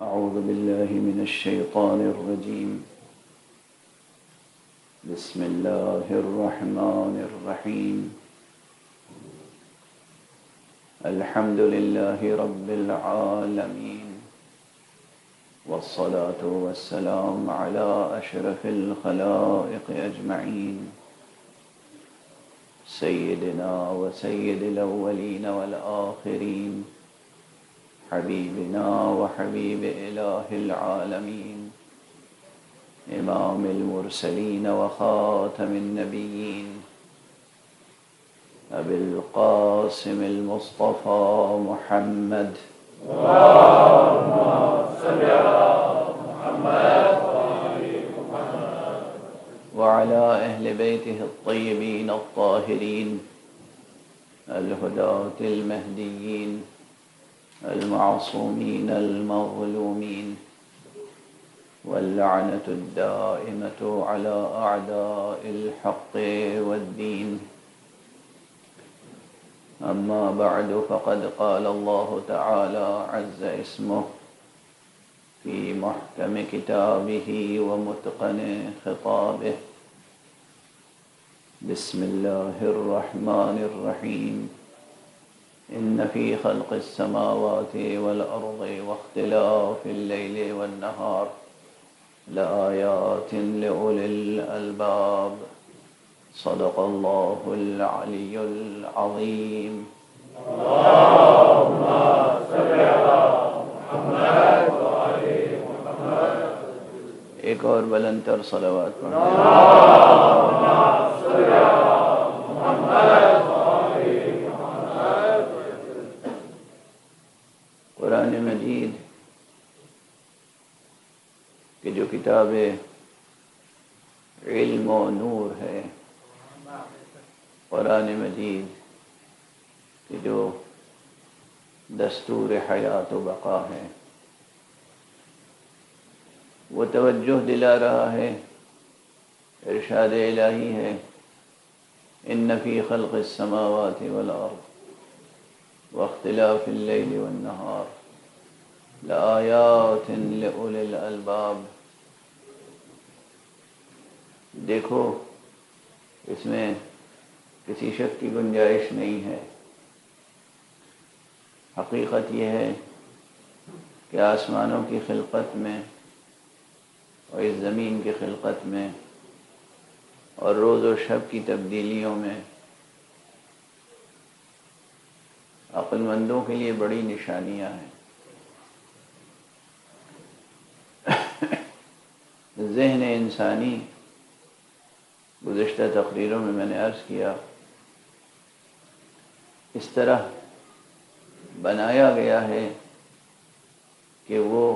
أعوذ بالله من الشيطان الرجيم. بسم الله الرحمن الرحيم. الحمد لله رب العالمين، والصلاة والسلام على أشرف الخلائق أجمعين، سيدنا وسيد الأولين والآخرين، حبيبنا وحبيب إله العالمين، إمام المرسلين وخاتم النبيين، أبي القاسم المصطفى محمد. اللهم صل على محمد وعلى أهل بيته الطيبين الطاهرين الهداة المهديين المعصومين المظلومين، واللعنة الدائمة على أعداء الحق والدين. أما بعد، فقد قال الله تعالى عز اسمه في محكم كتابه ومتقن خطابه: بسم الله الرحمن الرحيم. إن في خلق السماوات والأرض واختلاف الليل والنهار لآيات لأولي الألباب. صدق الله العلي العظيم. اللهم صل على محمد وآل محمد. ایک اور بلند تر صلوات پڑھیں. اللهم صل على محمد وآل محمد. قرآن مجید کہ جو کتاب علم و نور ہے، قرآن مجید کہ جو دستور حیات و بقا ہے، وہ توجہ دلا رہا ہے، ارشاد الہی ہے: ان فی خلق السماوات والارض واختلاف اللیل والنہار لآیات لأولی الالباب. دیکھو، اس میں کسی شک کی گنجائش نہیں ہے. حقیقت یہ ہے کہ آسمانوں کی خلقت میں اور اس زمین کی خلقت میں اور روز و شب کی تبدیلیوں میں عقل مندوں کے لیے بڑی نشانیاں ہیں. ذہن انسانی، گزشتہ تقریروں میں نے عرض کیا، اس طرح بنایا گیا ہے کہ وہ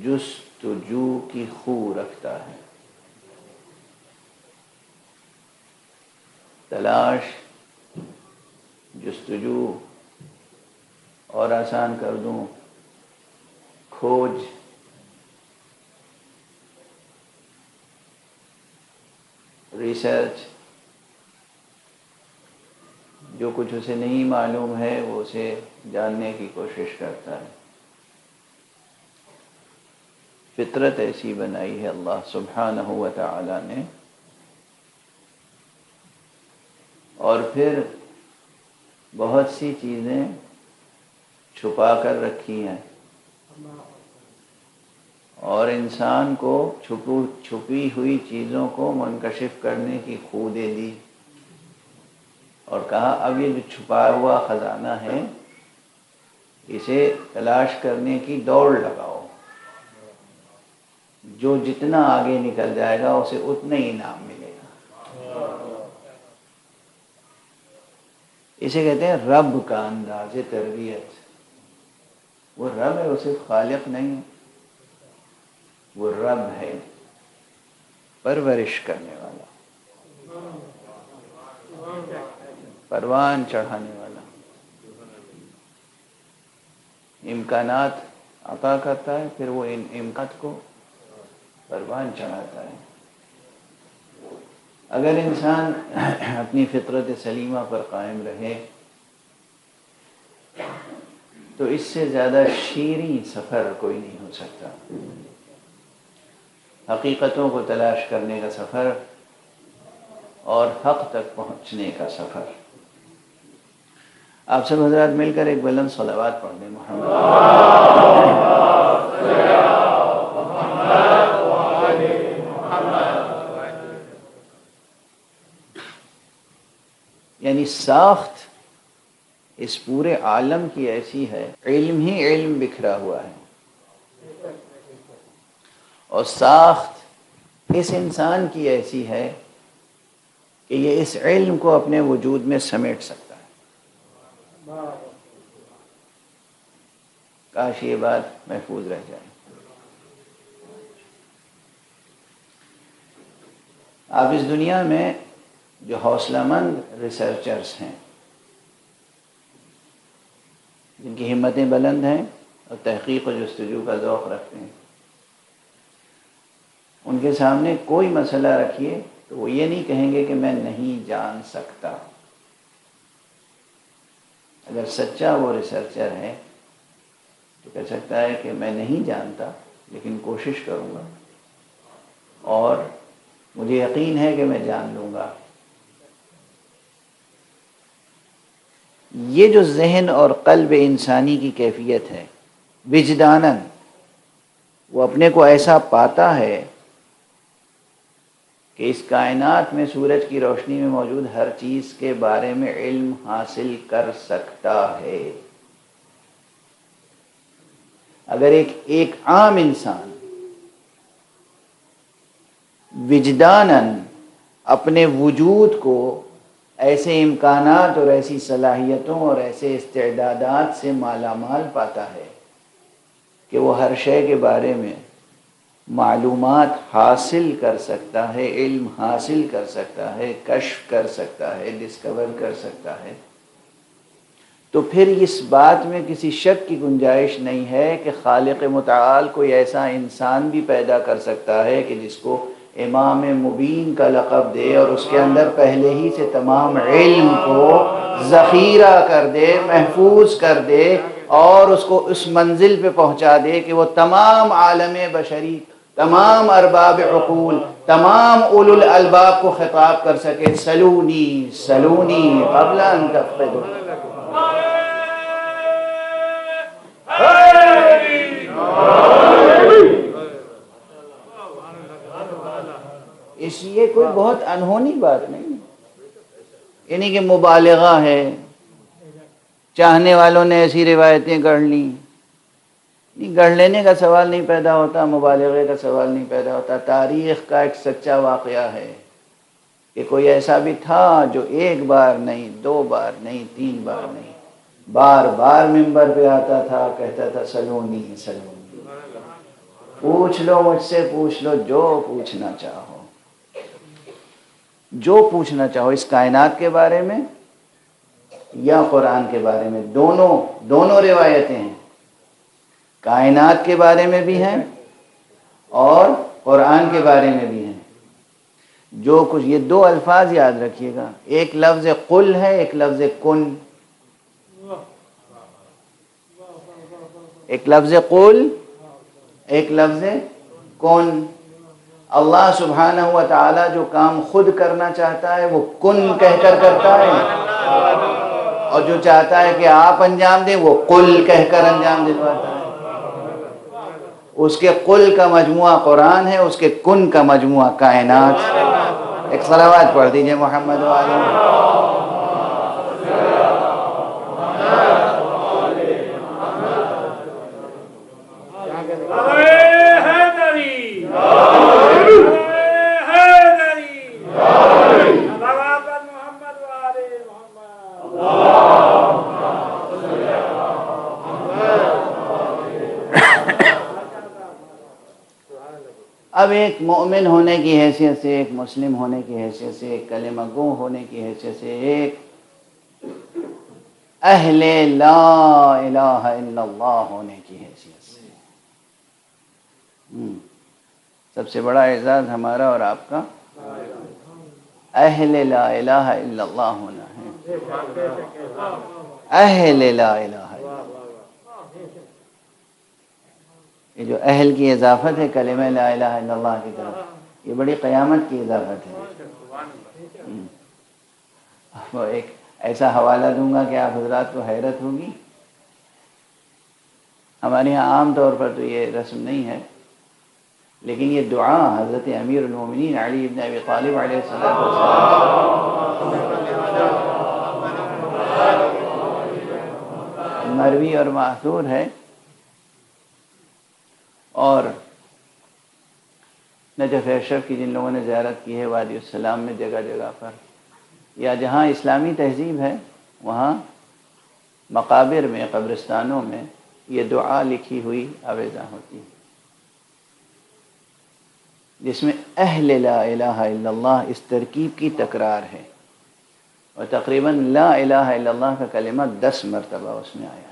جستجو کی خو رکھتا ہے. تلاش، جستجو، اور آسان کر دوں کھوج، ریسرچ. جو کچھ اسے نہیں معلوم ہے وہ اسے جاننے کی کوشش کرتا ہے. فطرت ایسی بنائی ہے اللہ سبحانہ و تعالی نے. اور پھر بہت سی چیزیں چھپا کر رکھی ہیں، اور انسان کو چھپی ہوئی چیزوں کو منکشف کرنے کی خو دے دی، اور کہا اب یہ جو چھپا ہوا خزانہ ہے اسے تلاش کرنے کی دوڑ لگاؤ. جو جتنا آگے نکل جائے گا اسے اتنا ہی انعام ملے گا. اسے کہتے ہیں رب کا انداز تربیت. وہ رب ہے، وہ صرف خالق نہیں ہے، وہ رب ہے، پرورش کرنے والا، پروان چڑھانے والا، امکانات عطا کرتا ہے، پھر وہ ان امکانات کو پروان چڑھاتا ہے. اگر انسان اپنی فطرت سلیمہ پر قائم رہے تو اس سے زیادہ شیریں سفر کوئی نہیں ہو سکتا. حقیقتوں کو تلاش کرنے کا سفر اور حق تک پہنچنے کا سفر. آپ سب حضرات مل کر ایک بلند صلوات پڑھ دیں محمد. یعنی ساخت اس پورے عالم کی ایسی ہے، علم ہی علم بکھرا ہوا ہے، اور ساخت اس انسان کی ایسی ہے کہ یہ اس علم کو اپنے وجود میں سمیٹ سکتا ہے. کاش یہ بات محفوظ رہ جائے. آپ اس دنیا میں جو حوصلہ مند ریسرچرز ہیں، جن کی ہمتیں بلند ہیں اور تحقیق و جستجو کا ذوق رکھتے ہیں، ان کے سامنے کوئی مسئلہ رکھیے تو وہ یہ نہیں کہیں گے کہ میں نہیں جان سکتا. اگر سچا وہ ریسرچر ہے تو کہہ سکتا ہے کہ میں نہیں جانتا لیکن کوشش کروں گا اور مجھے یقین ہے کہ میں جان لوں گا. یہ جو ذہن اور قلب انسانی کی کیفیت ہے، وجداناً وہ اپنے کو ایسا پاتا ہے کہ اس کائنات میں سورج کی روشنی میں موجود ہر چیز کے بارے میں علم حاصل کر سکتا ہے. اگر ایک عام انسان وجداناً اپنے وجود کو ایسے امکانات اور ایسی صلاحیتوں اور ایسے استعدادات سے مالا مال پاتا ہے کہ وہ ہر شے کے بارے میں معلومات حاصل کر سکتا ہے، علم حاصل کر سکتا ہے، کشف کر سکتا ہے، ڈسکور کر سکتا ہے، تو پھر اس بات میں کسی شک کی گنجائش نہیں ہے کہ خالق متعال کوئی ایسا انسان بھی پیدا کر سکتا ہے کہ جس کو امام مبین کا لقب دے اور اس کے اندر پہلے ہی سے تمام علم کو ذخیرہ کر دے، محفوظ کر دے اور اس کو اس منزل پہ پہنچا دے کہ وہ تمام عالم بشری، تمام ارباب عقول، تمام اولو الالباب کو خطاب کر سکے، سلونی سلونی قبل ان تفقدوا. اس لیے کوئی بہت انہونی بات نہیں، یعنی کہ مبالغہ ہے، چاہنے والوں نے ایسی روایتیں گڑھ لیں. گڑھ لینے کا سوال نہیں پیدا ہوتا، مبالغے کا سوال نہیں پیدا ہوتا. تاریخ کا ایک سچا واقعہ ہے کہ کوئی ایسا بھی تھا جو ایک بار نہیں، دو بار نہیں، تین بار نہیں، بار بار منبر پہ آتا تھا، کہتا تھا سلونی سلونی، پوچھ لو مجھ سے، پوچھ لو جو پوچھنا چاہو، جو پوچھنا چاہو اس کائنات کے بارے میں یا قرآن کے بارے میں. دونوں روایتیں ہیں، کائنات کے بارے میں بھی ہیں اور قرآن کے بارے میں بھی ہیں. جو کچھ، یہ دو الفاظ یاد رکھیے گا، ایک لفظ قل ہے، ایک لفظ کن. ایک لفظ قل، ایک لفظ کن. اللہ سبحانہ و تعالی جو کام خود کرنا چاہتا ہے وہ کن کہہ کر کرتا ہے، اور جو چاہتا ہے کہ آپ انجام دیں وہ قل کہہ کر انجام دلواتا ہے. اس کے قل کا مجموعہ قرآن ہے، اس کے کن کا مجموعہ کائنات. ایک صلوات پڑھ دیجئے محمد وآلہ. اب ایک مومن ہونے کی حیثیت سے، ایک مسلم ہونے کی حیثیت سے، ایک کلمہ گو ہونے کی حیثیت سے، ایک اہل لا الہ الا اللہ ہونے کی حیثیت سے، سب سے بڑا اعزاز ہمارا اور آپ کا اہل لا الہ الا اللہ ہونا ہے. اہل لا الہ الا اللہ. یہ جو اہل کی اضافت ہے کلمہ لا الہ الا اللہ کی طرف، یہ بڑی قیامت کی اضافت ہے۔ وہ ایک ایسا حوالہ دوں گا کہ آپ حضرات کو حیرت ہوگی۔ ہمارے یہاں عام طور پر تو یہ رسم نہیں ہے، لیکن یہ دعا حضرت امیر المومنین علی بن ابی طالب علیہ السلام مروی اور ماثور ہے، اور نجف اشرف کی جن لوگوں نے زیارت کی ہے وادی السلام میں جگہ جگہ پر، یا جہاں اسلامی تہذیب ہے وہاں مقابر میں، قبرستانوں میں یہ دعا لکھی ہوئی آویزاں ہوتی ہے، جس میں اہل لا الہ الا اللہ اس ترکیب کی تکرار ہے، اور تقریباً لا الہ الا اللہ کا کلمہ 10 مرتبہ اس میں آیا ہے۔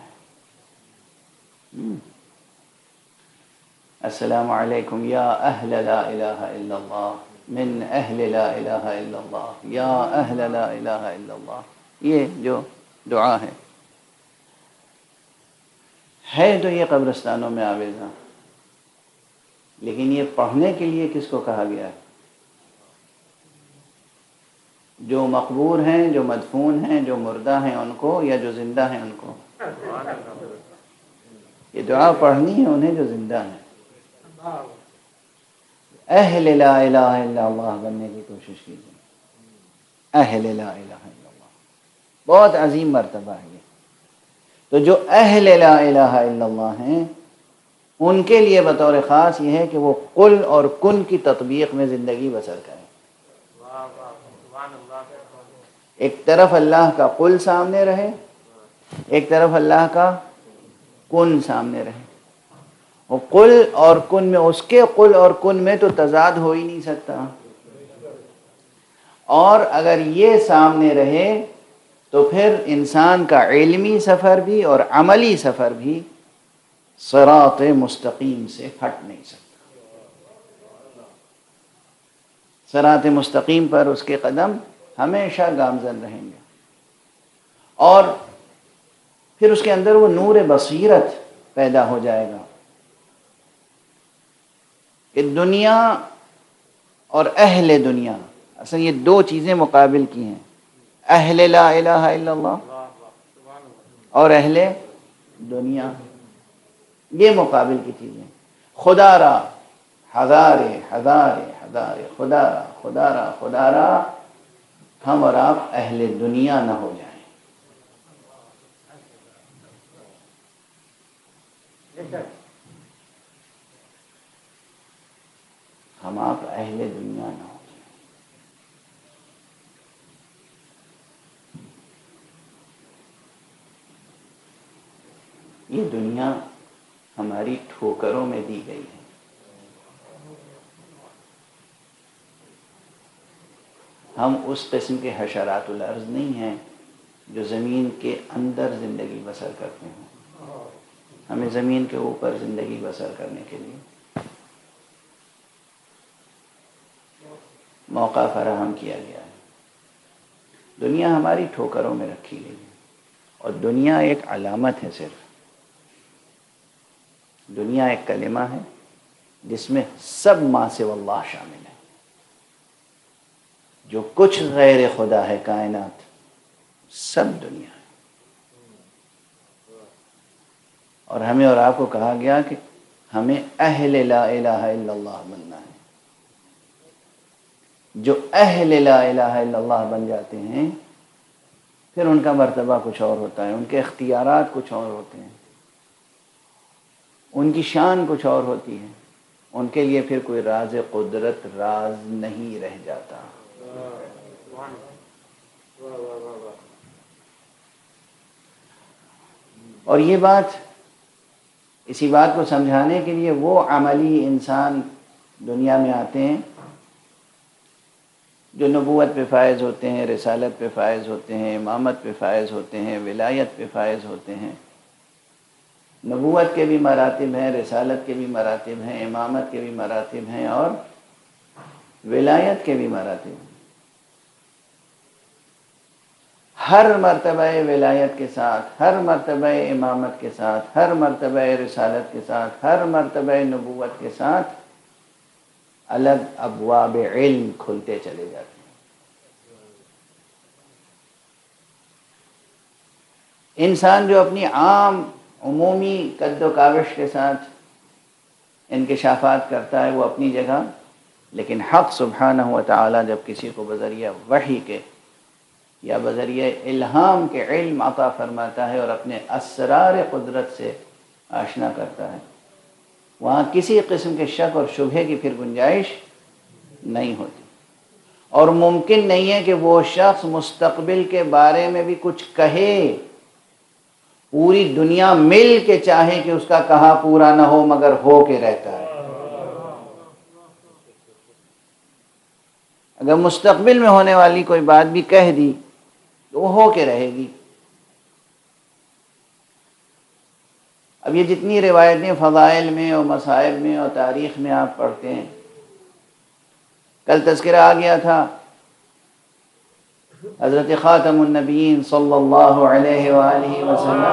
السلام علیکم یا اہل لا الہ الا اللہ من اہل لا الہ الا اللہ یا اہل لا الہ الا اللہ، یہ جو دعا ہے تو یہ قبرستانوں میں آویزاں، لیکن یہ پڑھنے کے لیے کس کو کہا گیا ہے؟ جو مقبور ہیں، جو مدفون ہیں، جو مردہ ہیں ان کو، یا جو زندہ ہیں ان کو؟ یہ دعا پڑھنی ہے انہیں جو زندہ ہیں۔ اہل لا الہ الا اللہ بننے کی کوشش کیجیے، اہل لا الہ الا اللہ، بہت عظیم مرتبہ ہے یہ۔ تو جو اہل لا الہ الا اللہ ہیں ان کے لیے بطور خاص یہ ہے کہ وہ قل اور کن کی تطبیق میں زندگی بسر کریں۔ ایک طرف اللہ کا قل سامنے رہے، ایک طرف اللہ کا کن سامنے رہے۔ وہ قل اور کن میں، اس کے قل اور کن میں تو تضاد ہو ہی نہیں سکتا، اور اگر یہ سامنے رہے تو پھر انسان کا علمی سفر بھی اور عملی سفر بھی صراط مستقیم سے ہٹ نہیں سکتا۔ صراط مستقیم پر اس کے قدم ہمیشہ گامزن رہیں گے، اور پھر اس کے اندر وہ نور بصیرت پیدا ہو جائے گا کہ دنیا اور اہل دنیا، اصل یہ دو چیزیں مقابل کی ہیں، اہل لا الہ الا اللہ اور اہل دنیا، یہ مقابل کی چیزیں۔ خدا را ہزارے ہزارے ہزارے، خدا را خدا را خدا را، ہم اور آپ اہل دنیا نہ ہو جائیں۔ ہم آپ اہل دنیا نہ ہو جائیں۔ یہ دنیا ہماری ٹھوکروں میں دی گئی ہے۔ ہم اس قسم کے حشرات الارض نہیں ہیں جو زمین کے اندر زندگی بسر کرتے ہیں، ہمیں زمین کے اوپر زندگی بسر کرنے کے لیے موقع فراہم کیا گیا ہے۔ دنیا ہماری ٹھوکروں میں رکھی گئی ہے، اور دنیا ایک علامت ہے، صرف دنیا ایک کلمہ ہے جس میں سب ما سوی اللہ شامل ہے۔ جو کچھ غیر خدا ہے کائنات، سب دنیا ہے۔ اور ہمیں اور آپ کو کہا گیا کہ ہمیں اہل لا الہ الا اللہ بننا ہے۔ جو اہل لا الہ الا اللہ بن جاتے ہیں پھر ان کا مرتبہ کچھ اور ہوتا ہے، ان کے اختیارات کچھ اور ہوتے ہیں، ان کی شان کچھ اور ہوتی ہے، ان کے لیے پھر کوئی راز قدرت راز نہیں رہ جاتا۔ اور یہ بات، اسی بات کو سمجھانے کے لیے وہ عملی انسان دنیا میں آتے ہیں جو نبوت پہ فائز ہوتے ہیں، رسالت پہ فائز ہوتے ہیں، امامت پہ فائز ہوتے ہیں، ولایت پہ فائز ہوتے ہیں۔ نبوت کے بھی مراتب ہیں، رسالت کے بھی مراتب ہیں، امامت کے بھی مراتب ہیں، اور ولایت کے بھی مراتب ہیں۔ ہر مرتبہ ولایت کے ساتھ، ہر مرتبہ امامت کے ساتھ، ہر مرتبہ رسالت کے ساتھ، ہر مرتبہ نبوت کے ساتھ الگ ابواب علم کھلتے چلے جاتے ہیں۔ انسان جو اپنی عام عمومی قد و کاوش کے ساتھ انکشافات کرتا ہے وہ اپنی جگہ، لیکن حق سبحانہ و تعالی جب کسی کو بذریعہ وحی کے یا بذریعہ الہام کے علم عطا فرماتا ہے اور اپنے اسرار قدرت سے آشنا کرتا ہے، وہاں کسی قسم کے شک اور شبہے کی پھر گنجائش نہیں ہوتی، اور ممکن نہیں ہے کہ وہ شخص مستقبل کے بارے میں بھی کچھ کہے، پوری دنیا مل کے چاہے کہ اس کا کہا پورا نہ ہو مگر ہو کے رہتا ہے۔ اگر مستقبل میں ہونے والی کوئی بات بھی کہہ دی تو وہ ہو کے رہے گی۔ اب یہ جتنی روایتیں فضائل میں اور مصائب میں اور تاریخ میں آپ پڑھتے ہیں، کل تذکرہ آ گیا تھا حضرت خاتم النبیین صلی اللہ علیہ وآلہ وسلم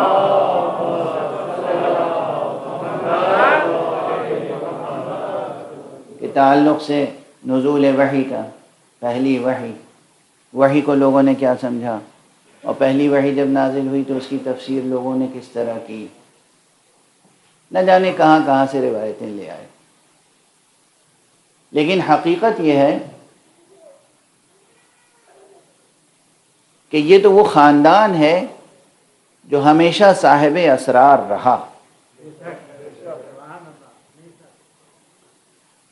کے تعلق سے نزول وحی کا، پہلی وحی کو لوگوں نے کیا سمجھا، اور پہلی وحی جب نازل ہوئی تو اس کی تفسیر لوگوں نے کس طرح کی، نہ جانے کہاں کہاں سے روایتیں لے آئے۔ لیکن حقیقت یہ ہے کہ یہ تو وہ خاندان ہے جو ہمیشہ صاحب اسرار رہا۔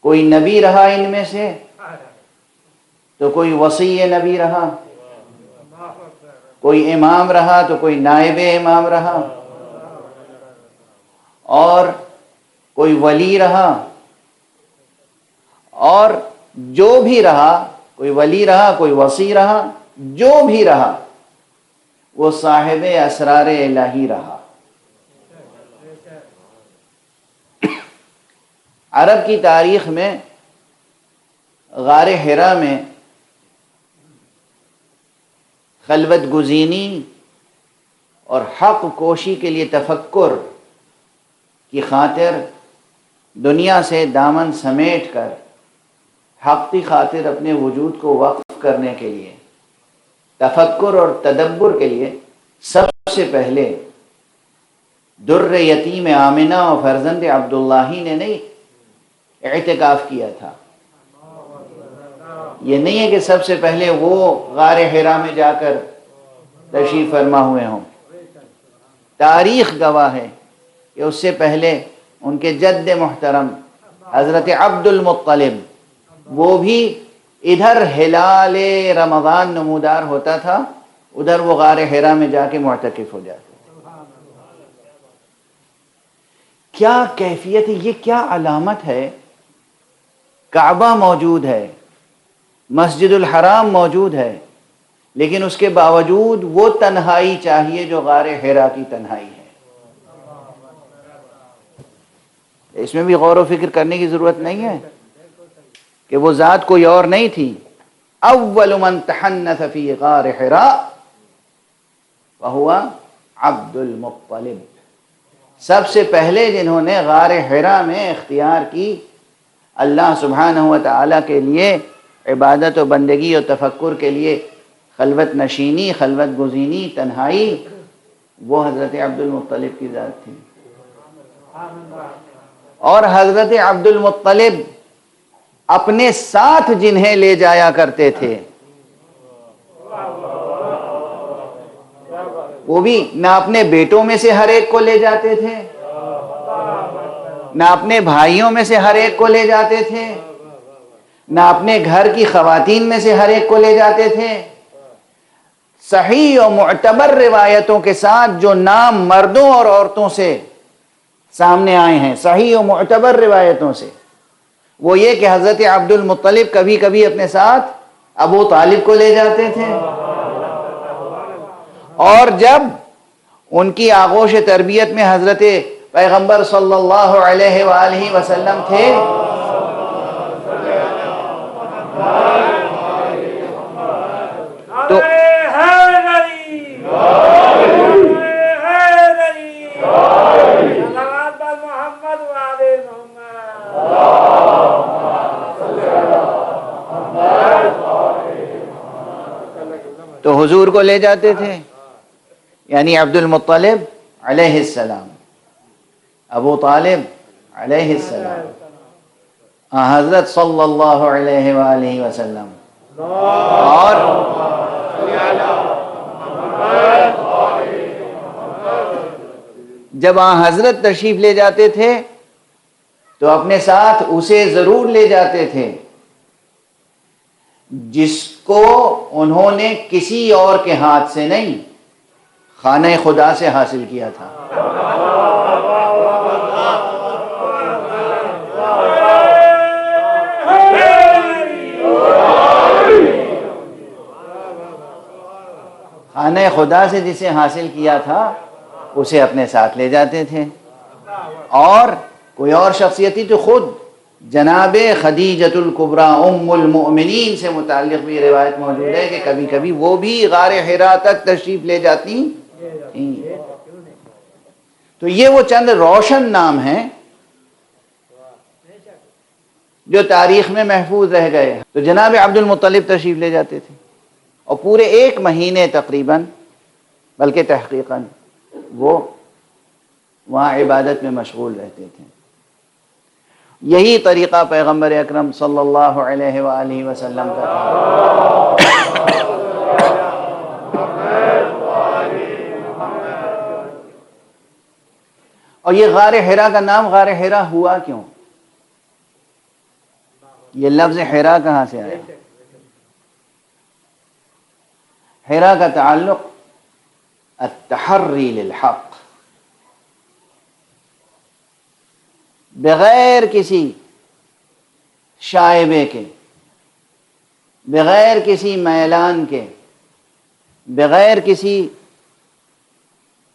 کوئی نبی رہا ان میں سے تو کوئی وصی نبی رہا، کوئی امام رہا تو کوئی نائب امام رہا، اور کوئی ولی رہا، اور جو بھی رہا، کوئی ولی رہا، کوئی وصی رہا، جو بھی رہا وہ صاحب اسرار الہی رہا۔ عرب کی تاریخ میں غار حرا میں خلوت گزینی اور حق کوشی کے لیے تفکر کی خاطر دنیا سے دامن سمیٹ کر حق کی خاطر اپنے وجود کو وقف کرنے کے لیے، تفکر اور تدبر کے لیے سب سے پہلے در یتیم آمنہ اور فرزند عبداللہ نے نہیں اعتکاف کیا تھا۔ یہ نہیں ہے کہ سب سے پہلے وہ غار حرا میں جا کر تشریف فرما ہوئے ہوں، تاریخ گواہ ہے کہ اس سے پہلے ان کے جد محترم حضرت عبد المطلب، وہ بھی ادھر ہلال رمضان نمودار ہوتا تھا، ادھر وہ غار حرا میں جا کے معتکف ہو جاتے۔ کیا کیفیت ہے، یہ کیا علامت ہے؟ کعبہ موجود ہے، مسجد الحرام موجود ہے، لیکن اس کے باوجود وہ تنہائی چاہیے جو غار حرا کی تنہائی ہے۔ اس میں بھی غور و فکر کرنے کی ضرورت نہیں ہے کہ وہ ذات کوئی اور نہیں تھی۔ اول من تحنث فی غار حرا فہو عبد المطلب، سب سے پہلے جنہوں نے غار حرا میں اختیار کی اللہ سبحانہ و تعالیٰ کے لیے عبادت و بندگی و تفکر کے لیے خلوت نشینی، خلوت گزینی، تنہائی، وہ حضرت عبد المطلب کی ذات تھی۔ اور حضرت عبد المطلب اپنے ساتھ جنہیں لے جایا کرتے تھے وہ بھی نہ اپنے بیٹوں میں سے ہر ایک کو لے جاتے تھے، نہ اپنے بھائیوں میں سے ہر ایک کو لے جاتے تھے، نہ اپنے گھر کی خواتین میں سے ہر ایک کو لے جاتے تھے۔ صحیح و معتبر روایتوں کے ساتھ جو نام مردوں اور عورتوں سے سامنے آئے ہیں، صحیح و معتبر روایتوں سے، وہ یہ کہ حضرت عبد المطلب کبھی کبھی اپنے ساتھ ابو طالب کو لے جاتے تھے، اور جب ان کی آغوش تربیت میں حضرت پیغمبر صلی اللہ علیہ وآلہ وسلم تھے تو حضور کو لے جاتے تھے، یعنی عبد المطلب علیہ السلام، ابو طالب علیہ السلام، حضرت صلی اللہ علیہ وآلہ وسلم، اور جب حضرت تشریف لے جاتے تھے تو اپنے ساتھ اسے ضرور لے جاتے تھے جس کو انہوں نے کسی اور کے ہاتھ سے نہیں، خانہ خدا سے حاصل کیا تھا۔ خانہ خدا سے جسے حاصل کیا تھا اسے اپنے ساتھ لے جاتے تھے، اور کوئی اور شخصیتی تو خود جناب خدیجۃ الکبریٰ ام المؤمنین سے متعلق بھی روایت موجود ہے کہ کبھی کبھی وہ بھی غار حرا تک تشریف لے جاتی تھیں۔ تو یہ وہ چند روشن نام ہیں جو تاریخ میں محفوظ رہ گئے۔ تو جناب عبد المطلب تشریف لے جاتے تھے اور پورے 1 مہینے تقریباً، بلکہ تحقیقاً، وہ وہاں عبادت میں مشغول رہتے تھے۔ یہی طریقہ پیغمبر اکرم صلی اللہ علیہ وآلہ وسلم کا تھا۔ اور یہ غار حرا کا نام غار حرا ہوا کیوں؟ یہ لفظ حرا کہاں سے آیا؟ حرا کا تعلق التحری للحق، بغیر کسی شائبے کے، بغیر کسی میلان کے، بغیر کسی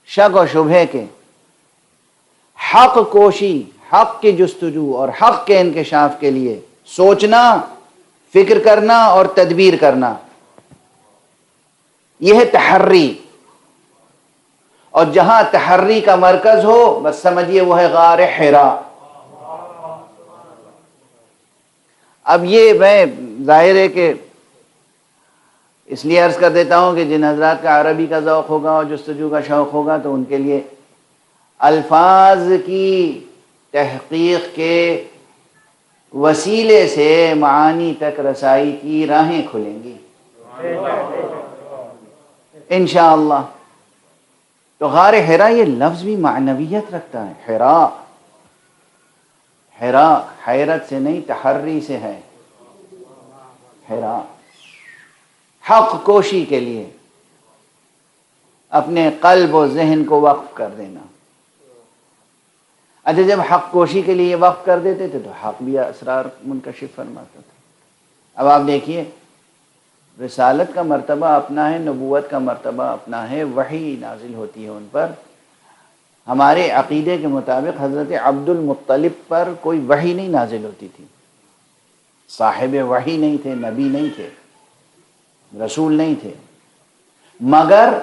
شک و شبہے کے، حق کوشی، حق کی جستجو اور حق کے انکشاف کے لیے سوچنا، فکر کرنا اور تدبیر کرنا، یہ ہے تحری۔ اور جہاں تحری کا مرکز ہو بس سمجھیے وہ ہے غار حرا۔ اب یہ میں ظاہر ہے کہ اس لیے عرض کر دیتا ہوں کہ جن حضرات کا عربی کا ذوق ہوگا اور جستجو کا شوق ہوگا تو ان کے لیے الفاظ کی تحقیق کے وسیلے سے معانی تک رسائی کی راہیں کھلیں گی انشاءاللہ۔ تو غار حرا یہ لفظ بھی معنویت رکھتا ہے۔ حرا، حرا حیرت سے نہیں تحری سے ہے۔ حرا حق کوشی کے لیے اپنے قلب و ذہن کو وقف کر دینا۔ اچھا، جب حق کوشی کے لیے وقف کر دیتے تھے تو حق بھی اسرار منکشف فرماتا تھا۔ اب آپ دیکھیے، رسالت کا مرتبہ اپنا ہے، نبوت کا مرتبہ اپنا ہے، وحی نازل ہوتی ہے ان پر۔ ہمارے عقیدے کے مطابق حضرت عبد المطلب پر کوئی وحی نہیں نازل ہوتی تھی، صاحب وحی نہیں تھے، نبی نہیں تھے، رسول نہیں تھے، مگر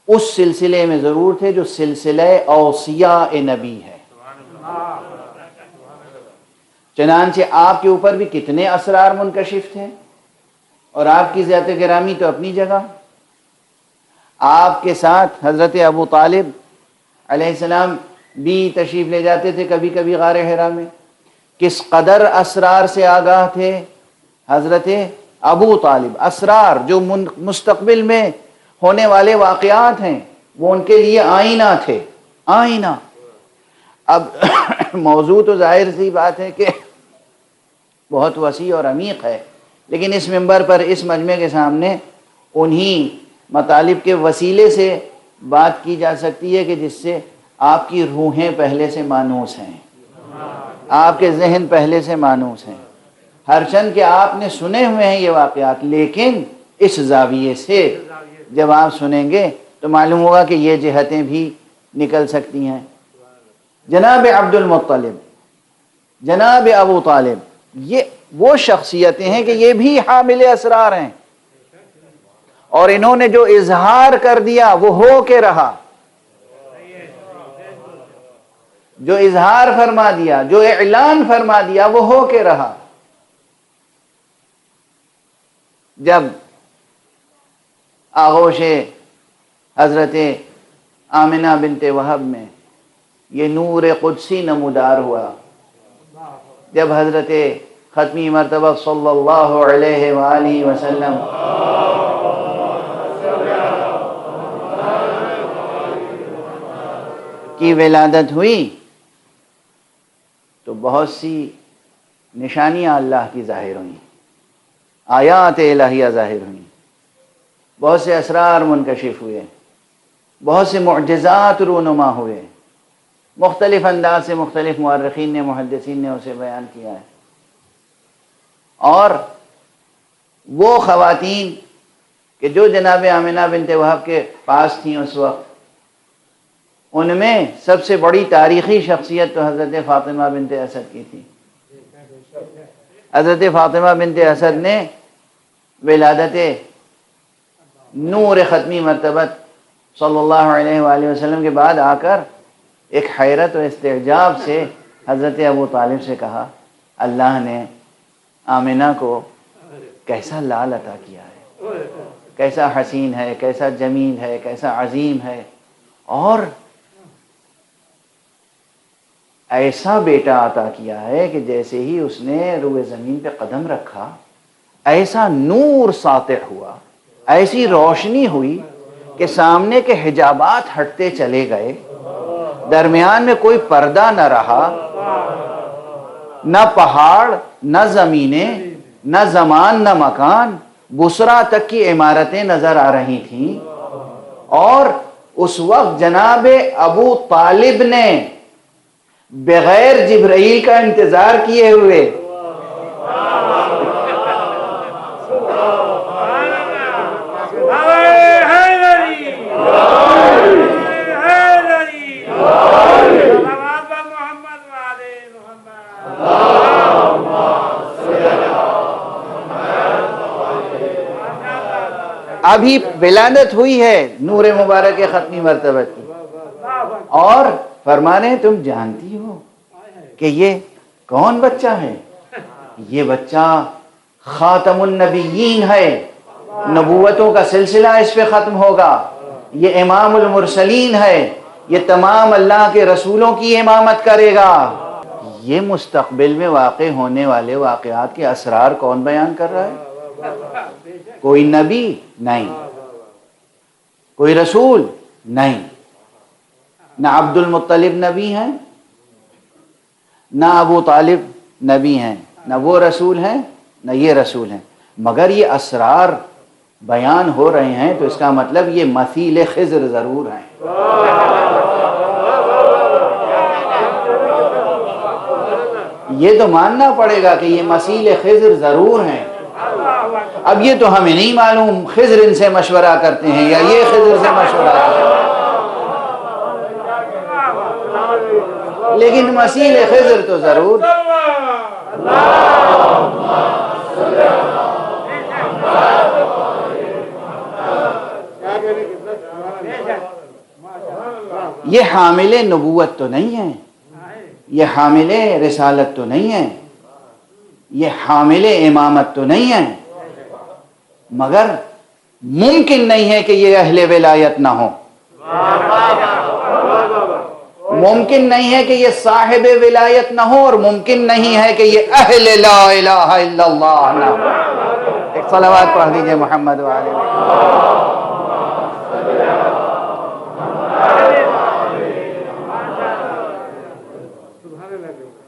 اس سلسلے میں ضرور تھے جو سلسلہ اوصیاء نبی ہے۔ چنانچہ آپ کے اوپر بھی کتنے اسرار منکشف تھے، اور آپ کی ذات گرامی تو اپنی جگہ۔ آپ کے ساتھ حضرت ابو طالب علیہ السلام بھی تشریف لے جاتے تھے کبھی کبھی غار حرا میں۔ کس قدر اسرار سے آگاہ تھے حضرت ابو طالب، اسرار جو مستقبل میں ہونے والے واقعات ہیں وہ ان کے لیے آئینہ تھے، آئینہ۔ اب موضوع تو ظاہر سی بات ہے کہ بہت وسیع اور عمیق ہے، لیکن اس منبر پر اس مجمع کے سامنے انہی مطالب کے وسیلے سے بات کی جا سکتی ہے کہ جس سے آپ کی روحیں پہلے سے مانوس ہیں، آپ کے ذہن پہلے سے مانوس ہیں، ہرچند کہ آپ نے سنے ہوئے ہیں یہ واقعات، لیکن اس زاویے سے جب آپ سنیں گے تو معلوم ہوگا کہ یہ جہتیں بھی نکل سکتی ہیں۔ جناب عبد المطلب، جناب ابو طالب، یہ وہ شخصیتیں ہیں کہ یہ بھی حامل اسرار ہیں، اور انہوں نے جو اظہار کر دیا وہ ہو کے رہا۔ جو اظہار فرما دیا، جو اعلان فرما دیا، وہ ہو کے رہا۔ جب آغوش حضرت آمنہ بنت وہب میں یہ نور قدسی نمودار ہوا، جب حضرت ختمی مرتبہ صلی اللہ علیہ وآلہ وسلم کی ولادت ہوئی تو بہت سی نشانیاں اللہ کی ظاہر ہوئیں، آیات الہیہ ظاہر ہوئیں، بہت سے اسرار منکشف ہوئے، بہت سے معجزات رونما ہوئے، مختلف انداز سے مختلف مورخین نے، محدثین نے اسے بیان کیا ہے۔ اور وہ خواتین کہ جو جناب آمنہ بنت وہب کے پاس تھیں اس وقت، ان میں سب سے بڑی تاریخی شخصیت تو حضرت فاطمہ بنت اسد کی تھی۔ حضرت فاطمہ بنت اسد نے ولادت نور ختمی مرتبت صلی اللہ علیہ وآلہ وسلم کے بعد آ کر ایک حیرت و استعجاب سے حضرت ابو طالب سے کہا، اللہ نے آمنہ کو کیسا لال عطا کیا ہے، کیسا حسین ہے، کیسا جمیل ہے، کیسا عظیم ہے، اور ایسا بیٹا عطا کیا ہے کہ جیسے ہی اس نے روئے زمین پہ قدم رکھا ایسا نور ساطع ہوا، ایسی روشنی ہوئی کہ سامنے کے حجابات ہٹتے چلے گئے، درمیان میں کوئی پردہ نہ رہا، نہ پہاڑ، نہ زمینیں، نہ زمان، نہ مکان، بصرہ تک کی عمارتیں نظر آ رہی تھیں۔ اور اس وقت جناب ابو طالب نے بغیر جبرائیل کا انتظار کیے ہوئے ابھی ولادت ہوئی ہے نور مبارک ختمی مرتبت کی، اور فرمانے ہیں تم جانتی ہو کہ یہ کون بچہ ہے؟ یہ بچہ خاتم النبیین ہے، نبوتوں کا سلسلہ اس پہ ختم ہوگا، یہ امام المرسلین ہے، یہ تمام اللہ کے رسولوں کی امامت کرے گا۔ یہ مستقبل میں واقع ہونے والے واقعات کے اسرار کون بیان کر رہا ہے؟ کوئی نبی نہیں، کوئی رسول نہیں، نہ عبد المطلب نبی ہیں، نہ ابو طالب نبی ہیں، نہ وہ رسول ہیں، نہ یہ رسول ہیں، مگر یہ اسرار بیان ہو رہے ہیں تو اس کا مطلب یہ مثیل خضر ضرور ہیں۔ یہ تو ماننا پڑے گا کہ یہ مثیل خضر ضرور ہیں۔ اب یہ تو ہمیں نہیں معلوم خضر ان سے مشورہ کرتے ہیں یا یہ خضر سے مشورہ کرتے ہیں، لیکن مثیل خضر تو ضرور۔ یہ حامل نبوت تو نہیں ہے، یہ حامل رسالت تو نہیں ہے، یہ حامل امامت تو نہیں ہے، مگر ممکن نہیں ہے کہ یہ اہل ولایت نہ ہو، ممکن نہیں ہے کہ یہ صاحب ولایت نہ ہو، اور ممکن نہیں ہے کہ یہ اہل لا الہ الا اللہ نہ ہو۔ ایک صلوات پڑھ دیجئے محمد وآلہ وسلم۔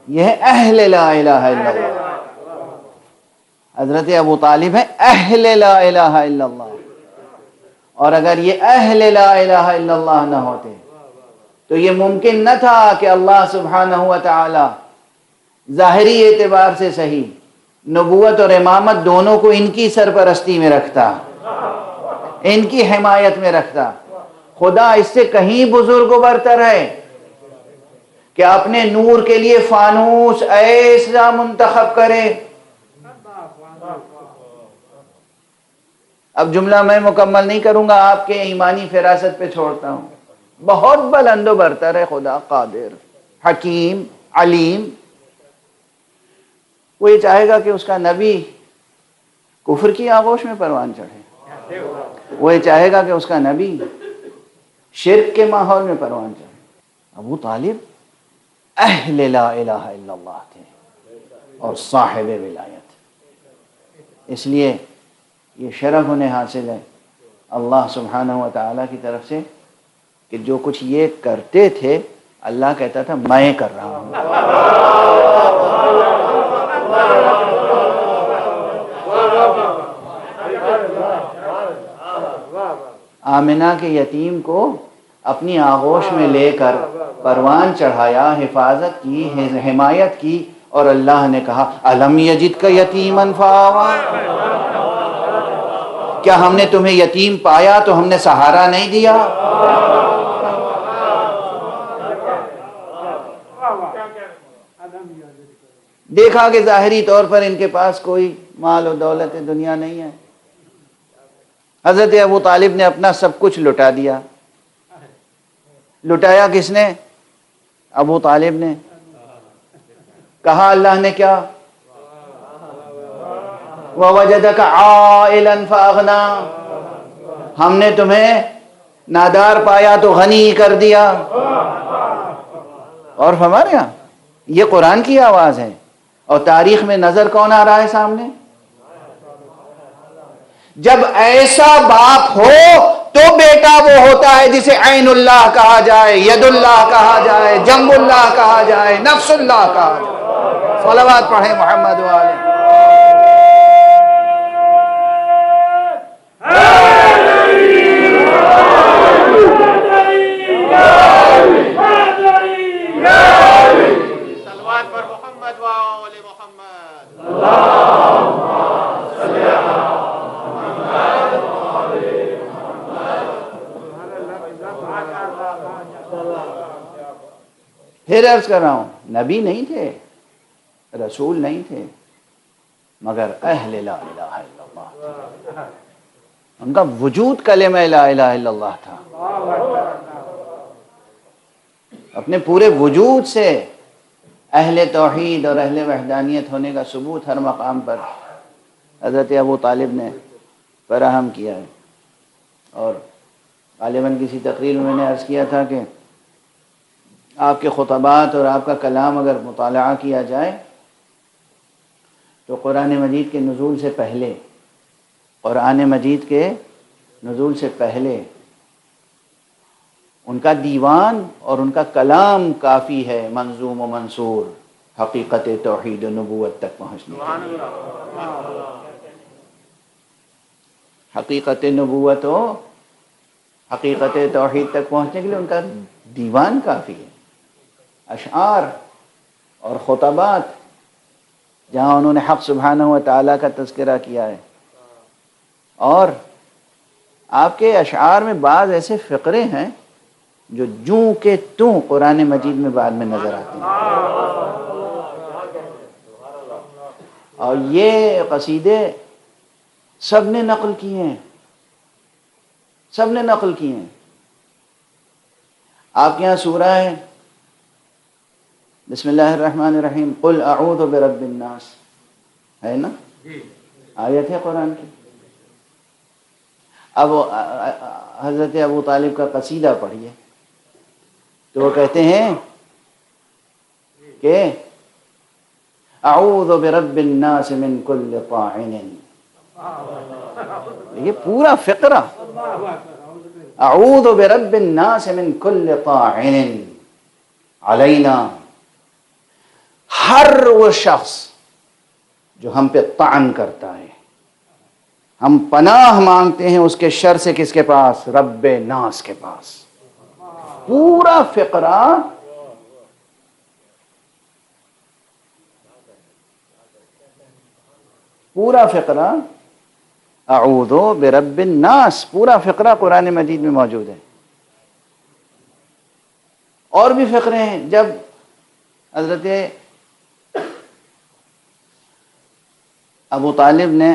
یہ ہے اہل لا الہ الا اللہ۔ حضرت ابو طالب ہے اہل لا الہ الا اللہ، اور اگر یہ اہل لا الہ الا اللہ نہ ہوتے تو یہ ممکن نہ تھا کہ اللہ سبحانہ و تعالی ظاہری اعتبار سے صحیح نبوت اور امامت دونوں کو ان کی سرپرستی میں رکھتا، ان کی حمایت میں رکھتا۔ خدا اس سے کہیں بزرگ و برتر ہے کہ اپنے نور کے لیے فانوس ایسا منتخب کرے۔ اب جملہ میں مکمل نہیں کروں گا، آپ کے ایمانی فراست پہ چھوڑتا ہوں۔ بہت بلند و برتر ہے خدا قادر، حکیم، علیم، وہ یہ چاہے گا کہ اس کا نبی کفر کی آغوش میں پروان چڑھے، وہ یہ چاہے گا کہ اس کا نبی شرک کے ماحول میں پروان چڑھے۔ ابو طالب اہل لا الہ الا اللہ تھے اور صاحب ولایت، اس لیے یہ شرف انہیں حاصل ہے اللہ سبحانہ و تعالیٰ کی طرف سے کہ جو کچھ یہ کرتے تھے اللہ کہتا تھا میں کر رہا ہوں۔ آمنہ کے یتیم کو اپنی آغوش میں لے کر پروان چڑھایا، حفاظت کی، حمایت کی، اور اللہ نے کہا الم یجدک یتیما فآویٰ، کیا ہم نے تمہیں یتیم پایا تو ہم نے سہارا نہیں دیا؟ دیکھا کہ ظاہری طور پر ان کے پاس کوئی مال و دولت دنیا نہیں ہے، حضرت ابو طالب نے اپنا سب کچھ لٹا دیا۔ لٹایا کس نے؟ ابو طالب نے۔ کہا اللہ نے کیا؟ وَوَجَدَكَ عَائِلًا فَأَغْنَىٰ، ہم نے تمہیں نادار پایا تو غنی کر دیا۔ اور ہمارے یہاں یہ قرآن کی آواز ہے، اور تاریخ میں نظر کون آ رہا ہے سامنے؟ جب ایسا باپ ہو تو بیٹا وہ ہوتا ہے جسے عین اللہ کہا جائے، ید اللہ کہا جائے، جنب اللہ کہا جائے، نفس اللہ کہا جائے۔ صلوات پڑھیں محمد والے۔ صلوات پر محمد والے محمد۔ پھر عرض کر رہا ہوں، نبی نہیں تھے، رسول نہیں تھے، مگر اہل لا الہ الا اللہ، ان کا وجود کلمہ لا الہ الا اللہ تھا۔ اپنے پورے وجود سے اہل توحید اور اہل وحدانیت ہونے کا ثبوت ہر مقام پر حضرت ابو طالب نے فراہم کیا ہے۔ اور غالباً کسی تقریر میں نے عرض کیا تھا کہ آپ کے خطبات اور آپ کا کلام اگر مطالعہ کیا جائے تو قرآن مجید کے نزول سے پہلے، قرآن مجید کے نزول سے پہلے ان کا دیوان اور ان کا کلام کافی ہے منظوم و منصور حقیقت توحید و نبوت تک پہنچنے کے لیے۔ حقیقت نبوت و حقیقت توحید تک پہنچنے کے لیے ان کا دیوان کافی ہے، اشعار اور خطبات جہاں انہوں نے حق سبحانہ و تعالیٰ کا تذکرہ کیا ہے۔ اور آپ کے اشعار میں بعض ایسے فقرے ہیں جو جوں کے توں قرآن مجید میں بعد میں نظر آتے ہیں، اور یہ قصیدے سب نے نقل کیے ہیں، سب نے نقل کیے ہیں۔ آپ کے یہاں سورہ ہے بسم اللہ الرحمن الرحیم، قل اعوذ برب الناس، ہے نا؟ آیت ہے قرآن کی۔ اب حضرت ابو طالب کا قصیدہ پڑھیے تو وہ کہتے ہیں کہ اعوذ برب الناس من کل طاعن، یہ پورا فقرہ، اعوذ برب الناس من کل طاعن علینا، ہر وہ شخص جو ہم پہ طعن کرتا ہے، ہم پناہ مانگتے ہیں اس کے شر سے، کس کے پاس؟ رب ناس کے پاس۔ پورا فقرہ اعوذ برب الناس، پورا فقرہ قرآن مجید میں موجود ہے۔ اور بھی فقرے ہیں، جب حضرت ابو طالب نے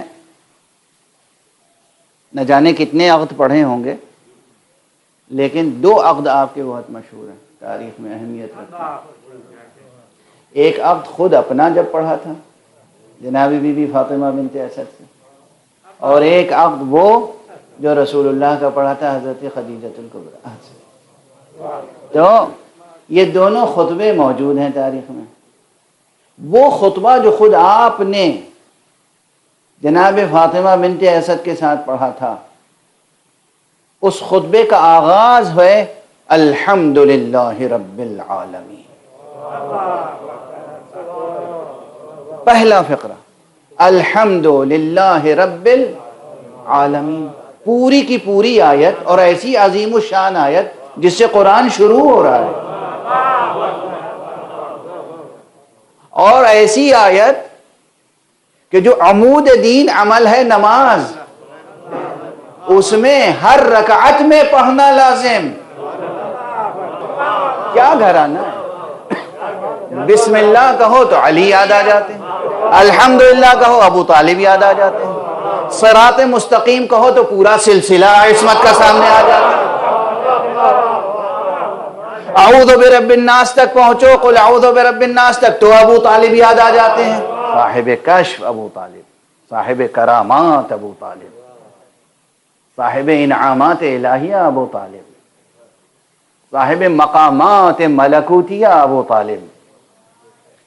نہ جانے کتنے عقد پڑھے ہوں گے، لیکن 2 عقد آپ کے بہت مشہور ہیں۔ تاریخ میں اہمیت رکھتا ہے۔ ایک عقد خود اپنا جب پڑھا تھا جناب بی بی فاطمہ بنت اسد سے، اور ایک عقد وہ جو رسول اللہ کا پڑھا تھا حضرت خدیجۃ الکبریٰ سے۔ تو یہ دونوں خطبے موجود ہیں تاریخ میں۔ وہ خطبہ جو خود آپ نے جناب فاطمہ بنت اسد کے ساتھ پڑھا تھا، اس خطبے کا آغاز ہے الحمدللہ رب العالمین، پہلا فقرہ الحمدللہ رب العالمین، پوری کی پوری آیت، اور ایسی عظیم الشان آیت جس سے قرآن شروع ہو رہا ہے، اور ایسی آیت کہ جو عمود دین عمل ہے نماز، اس میں ہر رکعت میں پڑھنا لازم۔ کیا گھرانہ ہے! بسم اللہ کہو تو علی یاد آ جاتے ہیں، الحمدللہ کہو ابو طالب یاد آ جاتے ہیں، صراط مستقیم کہو تو پورا سلسلہ عصمت کا سامنے آ جاتا ہے، اعوذ برب الناس تک پہنچو، قل اعوذ برب الناس تک تو ابو طالب یاد آ جاتے ہیں، صاحب کشف ابو طالب، صاحب کرامات ابو طالب، صاحب انعامات الہیہ ابو طالب، صاحب مقامات ملکوتیہ ابو طالب،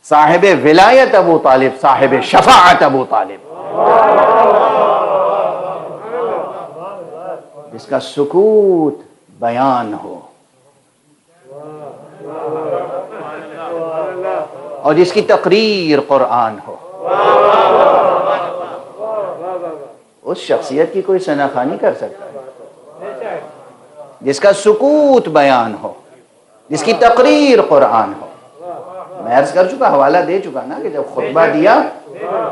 صاحب ولایت ابو طالب، صاحب شفاعت ابو طالب، جس کا سکوت بیان ہو اور جس کی تقریر قرآن ہو۔ اس شخصیت کی کوئی شناخوانی کر سکتا ہے جس کا سکوت بیان ہو، جس کی تقریر قرآن ہو۔ میں عرض کر چکا، حوالہ دے چکا نا کہ جب خطبہ دیا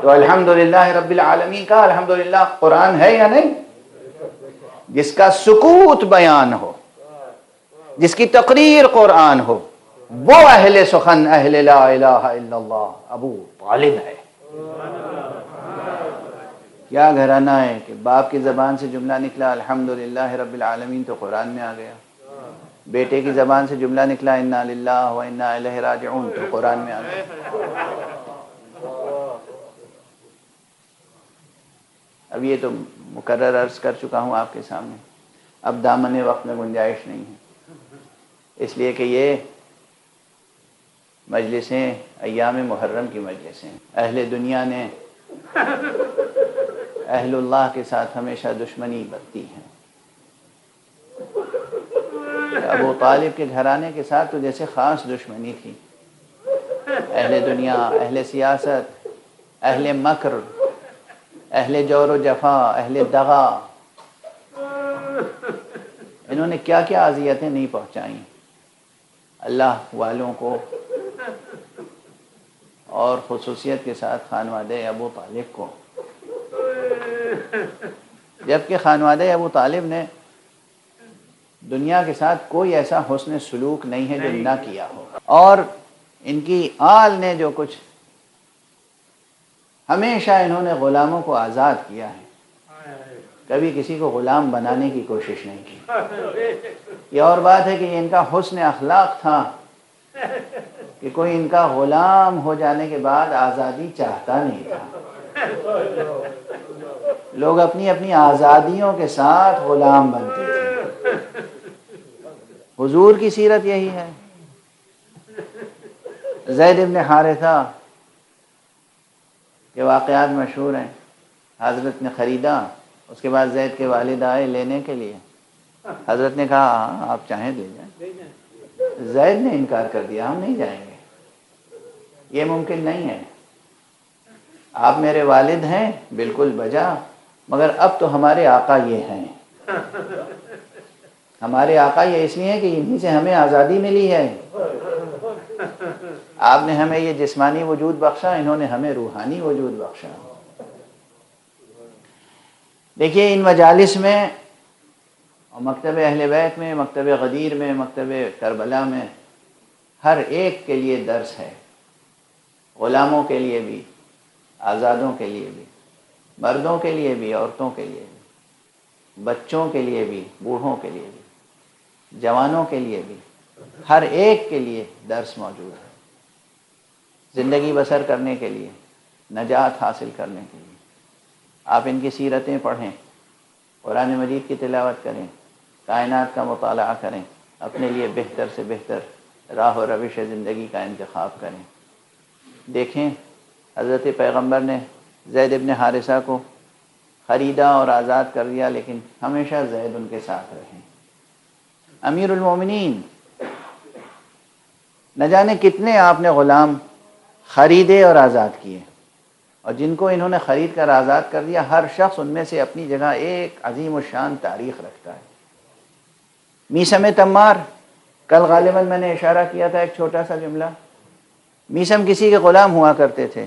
تو الحمدللہ رب العالمین کا الحمدللہ قرآن ہے یا نہیں؟ جس کا سکوت بیان ہو، جس کی تقریر قرآن ہو، وہ اہل سخن، اہل لا الہ الا اللہ ابو طالب ہے۔ کیا گھرانہ ہے کہ باپ کی زبان سے جملہ نکلا الحمدللہ رب العالمین تو قرآن میں آ گیا، بیٹے کی زبان سے جملہ نکلا انا للہ و انا الیہ راجعون تو قرآن میں آ گیا۔ اب یہ تو مکرر عرض کر چکا ہوں آپ کے سامنے، اب دامن وقت میں گنجائش نہیں ہے، اس لیے کہ یہ مجلسیں ایام محرم کی مجلسیں، اہل دنیا نے اہل اللہ کے ساتھ ہمیشہ دشمنی برتی ہے۔ ابو طالب کے گھرانے کے ساتھ تو جیسے خاص دشمنی تھی، اہل دنیا، اہل سیاست، اہل مکر، اہل جور و جفا، اہل دغا، انہوں نے کیا کیا اذیتیں نہیں پہنچائیں اللہ والوں کو، اور خصوصیت کے ساتھ خانوادہ ابو طالب کو، جبکہ خانوادہ ابو طالب نے دنیا کے ساتھ کوئی ایسا حسن سلوک نہیں ہے جو نہ کیا ہو، اور ان کی آل نے جو کچھ ہمیشہ انہوں نے غلاموں کو آزاد کیا ہے، کبھی کسی کو غلام بنانے کی کوشش نہیں کی۔ یہ اور بات ہے کہ یہ ان کا حسن اخلاق تھا کہ کوئی ان کا غلام ہو جانے کے بعد آزادی چاہتا نہیں تھا، لوگ اپنی اپنی آزادیوں کے ساتھ غلام بنتے تھے۔ حضور کی سیرت یہی ہے۔ زید بن حارثہ کے واقعات مشہور ہیں، حضرت نے خریدا، اس کے بعد زید کے والد آئے لینے کے لیے، حضرت نے کہا ہاں آپ چاہیں لے جائیں، زید نے انکار کر دیا، ہم نہیں جائیں گے، یہ ممکن نہیں ہے، آپ میرے والد ہیں بالکل بجا، مگر اب تو ہمارے آقا یہ ہیں، ہمارے آقا یہ اس لیے کہ انہی سے ہمیں آزادی ملی ہے، آپ نے ہمیں یہ جسمانی وجود بخشا، انہوں نے ہمیں روحانی وجود بخشا۔ دیکھیے ان مجالس میں، مکتب اہل بیت میں، مکتب غدیر میں، مکتب کربلا میں، ہر ایک کے لیے درس ہے، غلاموں کے لیے بھی، آزادوں کے لیے بھی، مردوں کے لیے بھی، عورتوں کے لیے بھی، بچوں کے لیے بھی، بوڑھوں کے لیے بھی، جوانوں کے لیے بھی، ہر ایک کے لیے درس موجود ہے، زندگی بسر کرنے کے لیے، نجات حاصل کرنے کے لیے۔ آپ ان کی سیرتیں پڑھیں، قرآن مجید کی تلاوت کریں، کائنات کا مطالعہ کریں، اپنے لیے بہتر سے بہتر راہ و روش زندگی کا انتخاب کریں۔ دیکھیں حضرت پیغمبر نے زید ابن حارثہ کو خریدا اور آزاد کر دیا، لیکن ہمیشہ زید ان کے ساتھ رہے۔ امیر المومنین، نہ جانے کتنے آپ نے غلام خریدے اور آزاد کیے، اور جن کو انہوں نے خرید کر آزاد کر دیا، ہر شخص ان میں سے اپنی جگہ ایک عظیم الشان تاریخ رکھتا ہے۔ میثم تمار، کل غالباً میں نے اشارہ کیا تھا، ایک چھوٹا سا جملہ۔ میثم کسی کے غلام ہوا کرتے تھے،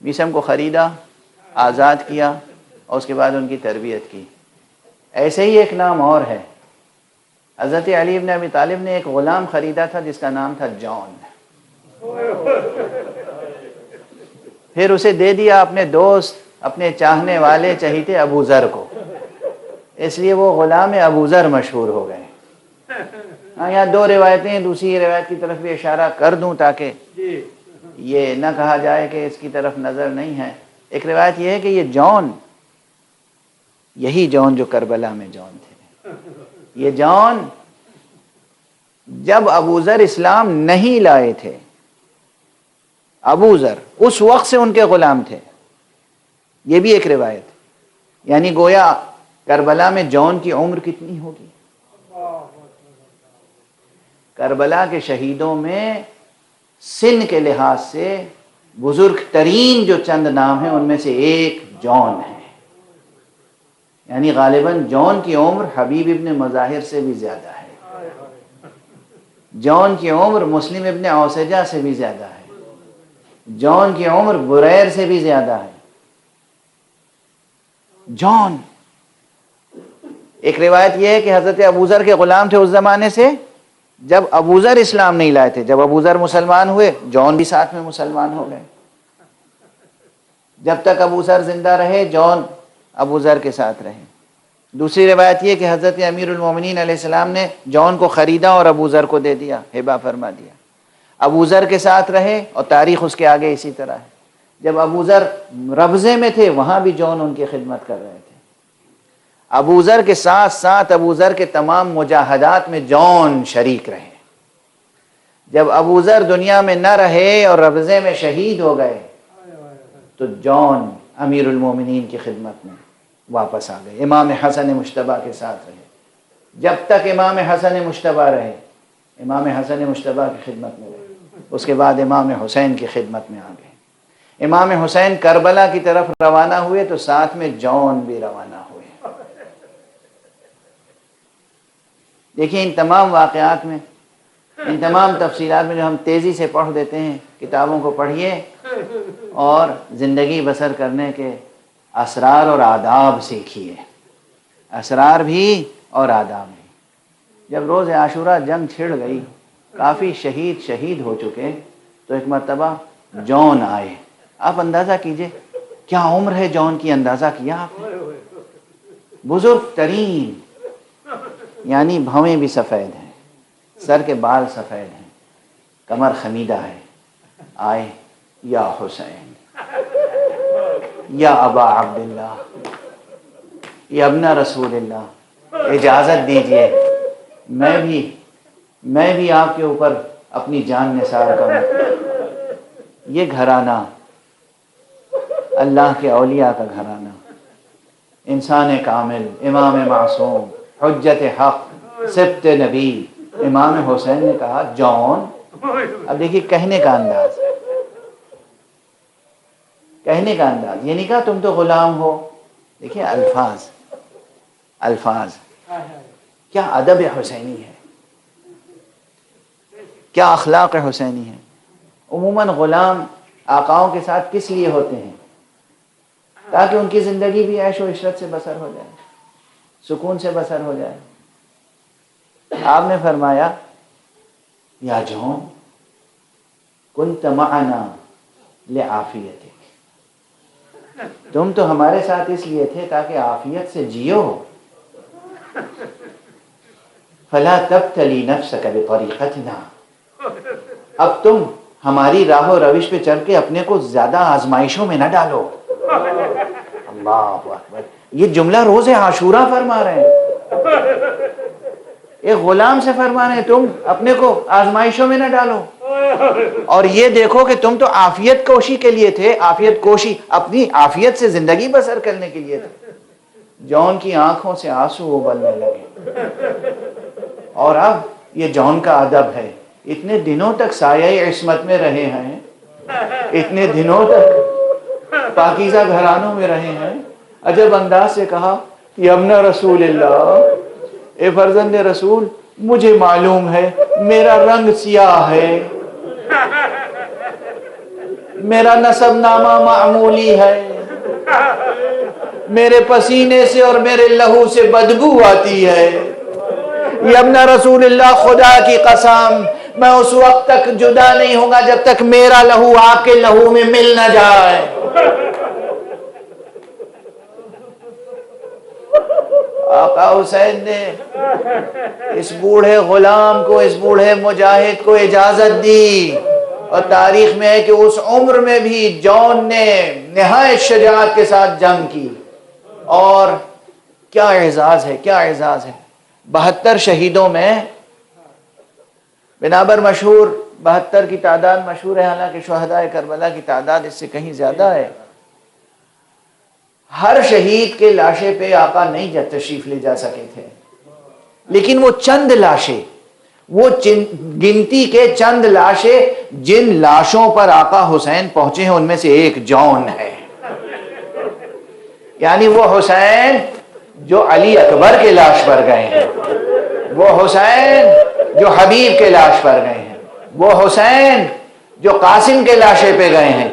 میثم کو خریدا، آزاد کیا، اور اس کے بعد ان کی تربیت کی۔ ایسے ہی ایک نام اور ہے، حضرت علی بن ابی طالب نے ایک غلام خریدا تھا جس کا نام تھا جان، پھر اسے دے دیا اپنے دوست، اپنے چاہنے والے چہیتے ابو ذر کو، اس لیے وہ غلام ابو ذر مشہور ہو گئے۔ ہاں، یہاں دو روایتیں ہیں، دوسری روایت کی طرف بھی اشارہ کر دوں تاکہ یہ نہ کہا جائے کہ اس کی طرف نظر نہیں ہے۔ ایک روایت یہ ہے کہ یہ جون، یہی جون جو کربلا میں جون تھے، یہ جون جب ابو ذر اسلام نہیں لائے تھے، ابو ذر اس وقت سے ان کے غلام تھے، یہ بھی ایک روایت۔ یعنی گویا کربلا میں جون کی عمر کتنی ہوگی؟ کربلا کے شہیدوں میں سن کے لحاظ سے بزرگ ترین جو چند نام ہیں ان میں سے ایک جون ہے۔ یعنی غالباً جون کی عمر حبیب ابن مظاہر سے بھی زیادہ ہے، جون کی عمر مسلم ابن اوسجہ سے بھی زیادہ ہے، جون کی عمر بریر سے بھی زیادہ ہے۔ جون، ایک روایت یہ ہے کہ حضرت ابوذر کے غلام تھے اس زمانے سے، جب ابوذر اسلام نہیں لائے تھے، جب ابوذر مسلمان ہوئے جون بھی ساتھ میں مسلمان ہو گئے۔ جب تک ابوذر زندہ رہے جون ابوذر کے ساتھ رہے۔ دوسری روایت یہ کہ حضرت امیر المومنین علیہ السلام نے جون کو خریدا اور ابوذر کو دے دیا، ہبہ فرما دیا، ابوذر کے ساتھ رہے، اور تاریخ اس کے آگے اسی طرح ہے۔ جب ابوذر ربضے میں تھے وہاں بھی جون ان کی خدمت کر رہے تھے۔ ابوذر کے ساتھ ساتھ ابوذر کے تمام مجاہدات میں جون شریک رہے۔ جب ابوذر دنیا میں نہ رہے اور ربضے میں شہید ہو گئے تو جون امیر المومنین کی خدمت میں واپس آ گئے، امام حسن مجتبیٰ کے ساتھ رہے۔ جب تک امام حسن مجتبیٰ رہے امام حسن مجتبیٰ کی خدمت میں رہے، اس کے بعد امام حسین کی خدمت میں آ گئے۔ امام حسین کربلا کی طرف روانہ ہوئے تو ساتھ میں جون بھی روانہ ہوئے۔ دیکھیں ان تمام واقعات میں، ان تمام تفصیلات میں جو ہم تیزی سے پڑھ دیتے ہیں، کتابوں کو پڑھیے اور زندگی بسر کرنے کے اسرار اور آداب سیکھیے، اسرار بھی اور آداب بھی۔ جب روز عاشورہ جنگ چھڑ گئی، کافی شہید ہو چکے، تو ایک مرتبہ جون آئے۔ آپ اندازہ کیجئے کیا عمر ہے جون کی، اندازہ کیا آپ نے؟ بزرگ ترین، یعنی بھویں بھی سفید ہیں، سر کے بال سفید ہیں، کمر خمیدہ ہے۔ آئے، یا حسین، یا ابا عبداللہ، یا ابن رسول اللہ، اجازت دیجئے میں بھی آپ کے اوپر اپنی جان نثار کروں۔ یہ گھرانہ اللہ کے اولیاء کا گھرانہ، انسان کامل، امام معصوم، حجت حق، سبت نبی، امام حسین نے کہا جون۔ اب دیکھیے کہنے کا انداز، کہنے کا انداز، یہ نہیں کہا تم تو غلام ہو۔ دیکھیے الفاظ کیا ادب حسینی ہے، کیا اخلاق حسینی ہے۔ عموماً غلام آقاؤں کے ساتھ کس لیے ہوتے ہیں؟ تاکہ ان کی زندگی بھی عیش و عشرت سے بسر ہو جائے، سکون سے بسر ہو جائے۔ آپ نے فرمایا یا جون کنت معنا لعافیتک، تم تو ہمارے ساتھ اس لیے تھے تاکہ عافیت سے جیو۔ فلا تبتلی نفسک بطریقتنا، اب تم ہماری راہ و روش پہ چل کے اپنے کو زیادہ آزمائشوں میں نہ ڈالو. اللہ اکبر. یہ جملہ روز عاشورہ فرما رہے ہیں، ایک غلام سے فرما رہے ہیں تم اپنے کو آزمائشوں میں نہ ڈالو. اور یہ دیکھو کہ تم تو عافیت کوشی کے لیے تھے، عافیت کوشی اپنی عافیت سے زندگی بسر کرنے کے لیے تھے. جون کی آنکھوں سے آنسو ابلنے لگے. اور اب یہ جون کا ادب ہے، اتنے دنوں تک سایہ عصمت میں رہے ہیں، اتنے دنوں تک پاکیزہ گھرانوں میں رہے ہیں، عجب انداز سے کہا کہ ابن رسول اللہ، اے فرزند رسول، مجھے معلوم ہے میرا رنگ سیاہ ہے، میرا نسب نامہ معمولی ہے، میرے پسینے سے اور میرے لہو سے بدبو آتی ہے. یہ ابن رسول اللہ، خدا کی قسم میں اس وقت تک جدا نہیں ہوں گا جب تک میرا لہو آپ کے لہو میں مل نہ جائے. آقا حسین نے اس بوڑھے غلام کو، اس بوڑھے مجاہد کو اجازت دی، اور تاریخ میں ہے کہ اس عمر میں بھی جون نے نہایت شجاعت کے ساتھ جنگ کی. اور کیا اعزاز ہے، کیا اعزاز ہے. 72 شہیدوں میں بنابر مشہور 72 کی تعداد مشہور ہے، حالانکہ شہدائے کربلا کی تعداد اس سے کہیں زیادہ ہے. ہر شہید کے لاشے پہ آقا نہیں تشریف لے جا سکے تھے، لیکن وہ چند لاشیں، وہ گنتی کے چند لاشیں جن لاشوں پر آقا حسین پہنچے ہیں ان میں سے ایک جون ہے. یعنی وہ حسین جو علی اکبر کے لاش پر گئے ہیں، وہ حسین جو حبیب کے لاش پر گئے ہیں، وہ حسین جو قاسم کے لاشے پہ گئے ہیں،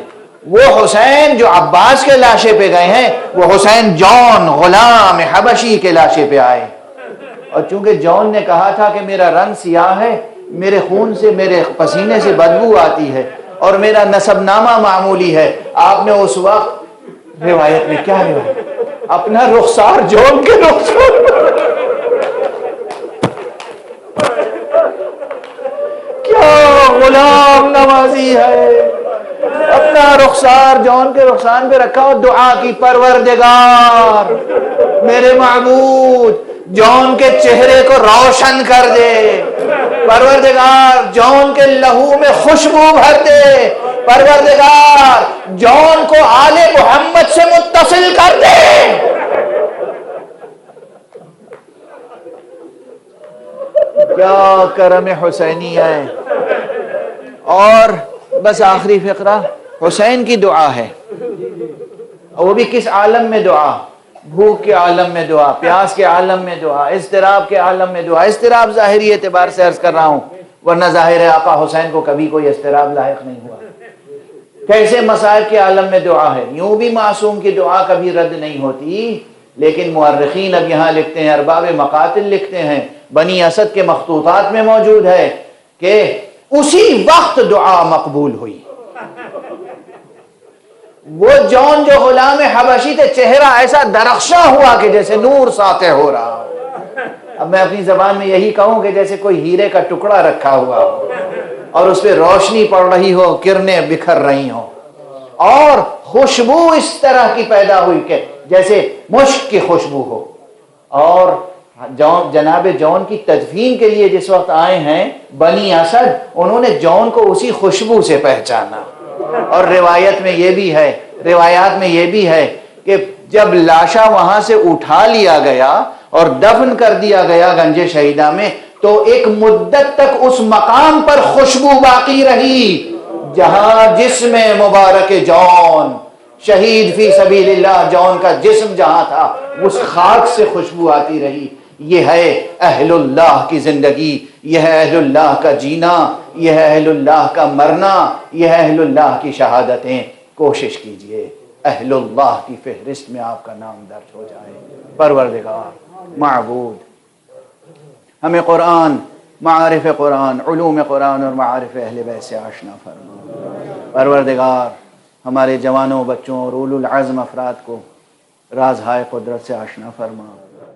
وہ حسین جو عباس کے لاشے پہ گئے ہیں، وہ حسین جون غلام حبشی کے لاشے پہ آئے. اور چونکہ جون نے کہا تھا کہ میرا رنگ سیاہ ہے، میرے خون سے، میرے پسینے سے بدبو آتی ہے، اور میرا نسب نامہ معمولی ہے، آپ نے اس وقت روایت میں کیا روایت، اپنا رخسار جون کے رخسار کیا غلام نوازی ہے، اپنا رخسار جون کے رخسار پہ رکھا اور دعا کی، پروردگار میرے معبود جون کے چہرے کو روشن کر دے، پروردگار جون کے لہو میں خوشبو بھر دے، پروردگار جون کو آل محمد سے متصل کر دے. کیا کرم حسینی ہے. اور بس آخری فقرہ حسین کی دعا ہے، اور وہ بھی کس عالم میں دعا، بھوک کے عالم میں دعا، پیاس کے عالم میں دعا، اضطراب کے عالم میں دعا. اضطراب ظاہری اعتبار سے عرض کر رہا ہوں، ورنہ ظاہر ہے آقا حسین کو کبھی کوئی اضطراب لاحق نہیں ہوا. کیسے مصائب کے عالم میں دعا ہے. یوں بھی معصوم کی دعا کبھی رد نہیں ہوتی، لیکن مورخین اب یہاں لکھتے ہیں، ارباب مقاتل لکھتے ہیں، بنی اسد کے مخطوطات میں موجود ہے کہ اسی وقت دعا مقبول ہوئی. وہ جون جو غلام حبشی تھے، چہرہ ایسا درخشاں ہوا کہ جیسے نور ساطع ہو رہا ہو. اب میں اپنی زبان میں یہی کہوں کہ جیسے کوئی ہیرے کا ٹکڑا رکھا ہوا ہو اور اس پہ روشنی پڑ رہی ہو، کرنیں بکھر رہی ہوں، اور خوشبو اس طرح کی پیدا ہوئی کہ جیسے مشک کی خوشبو ہو. اور جناب جون کی تدفین کے لیے جس وقت آئے ہیں بنی اسد، انہوں نے جون کو اسی خوشبو سے پہچانا. اور روایات میں یہ بھی ہے کہ جب لاشا وہاں سے اٹھا لیا گیا اور دفن کر دیا گیا گنج شہیدہ میں، تو ایک مدت تک اس مقام پر خوشبو باقی رہی جہاں جسم مبارک جون، شہید فی سبیل اللہ جون کا جسم جہاں تھا، اس خاک سے خوشبو آتی رہی. یہ ہے اہل اللہ کی زندگی، یہ ہے اہل اللہ کا جینا، یہ ہے اہل اللہ کا مرنا، یہ ہے اہل اللہ کی شہادتیں. کوشش کیجئے اہل اللہ کی فہرست میں آپ کا نام درج ہو جائے. پروردگار معبود ہمیں قرآن، معارف قرآن، علوم قرآن اور معارف اہل بیت سے آشنا فرما. پروردگار ہمارے جوانوں، بچوں اور اولو العزم افراد کو رازہائے قدرت سے آشنا فرما.